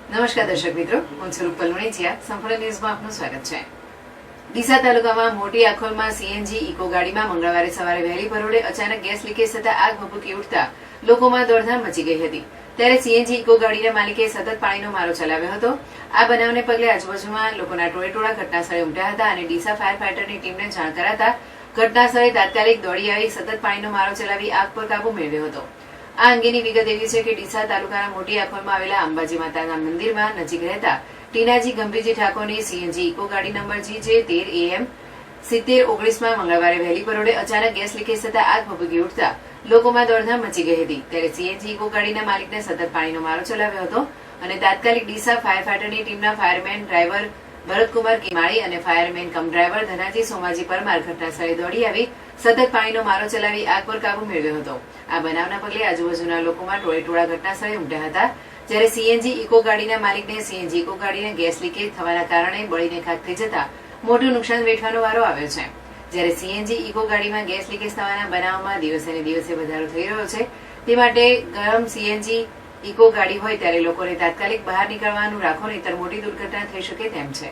નમસ્કાર દર્શક મિત્રો, હું છું રૂપલ લુણીચિયા. સંપૂર્ણ ન્યૂઝમાં આપનું સ્વાગત છે. ડીસા તાલુકામાં મોટી આખોલમાં સીએનજી ઇકો ગાડીમાં મંગળવારે સવારે વહેલી પરોઢે અચાનક ગેસ લીકેજ થતા આગ ભભૂકી ઉઠતા લોકોમાં દોડધામ મચી ગઈ હતી. ત્યારે સીએનજી ઇકો ગાડીના માલિકે સતત પાણીનો મારો ચલાવ્યો હતો. આ બનાવને પગલે આજુબાજુમાં લોકોના ટોળેટોળા ઘટનાસ્થળે ઉમટ્યા હતા અને ડીસા ફાયર ફાઈટરની ટીમને જાણ કરાતા ઘટનાસ્થળે તાત્કાલિક દોડી આવી સતત પાણીનો મારો ચલાવી આગ પર કાબુ મેળવ્યો હતો. આ અંગેની વિગત એવી છે કે ડીસા તાલુકાના મોટી આખોલમાં આવેલા અંબાજી માતાના મંદિરમાં નજીક રહેતા ટીનાજી ગંભીરજી ઠાકોરની સીએનજી ઇકો ગાડી નંબર GJ13 AM 7019માં મંગળવારે વહેલી પરોઢે અચાનક ગેસ લીકેજ થતા આગ ભભૂકી ઉઠતા લોકોમાં દોડધામ મચી ગઈ હતી. ત્યારે સીએનજી ઇકો ગાડીના માલિકને સતત પાણીનો મારો ચલાવ્યો હતો અને તાત્કાલિક ડીસા ફાયર ફાઈટરની ટીમના ફાયરમેન ડ્રાઈવર ભરતકુમાર કિમાળી અને ફાયરમેન કમ ડ્રાઈવર ધનાજી સોમાજી પરમાર ઘટનાસ્થળે દોડી આવી સતત પાણીનો મારો ચલાવી આગ પર કાબુ મેળવ્યો હતો. આ બનાવના પગલે આજુબાજુના લોકોમાં ટોળેટોળા ઘટનાસ્થળે ઉમટ્યા હતા. જ્યારે સીએનજી ઇકો ગાડીના માલિકને સીએનજી ઇકો ગાડીને ગેસ લીકેજ થવાના કારણે બળીને ખાક થઈ જતા મોટું નુકસાન વેઠવાનો વારો આવ્યો છે. જ્યારે સીએનજી ઇકો ગાડીમાં ગેસ લીકેજ થવાના બનાવમાં દિવસે ને દિવસે વધારો થઈ રહ્યો છે, તે માટે ગરમ સીએનજી ઇકો ગાડી હોય ત્યારે લોકોને તાત્કાલિક બહાર નીકળવાનું રાખો, નહીંતર મોટી દુર્ઘટના થઈ શકે તેમ છે.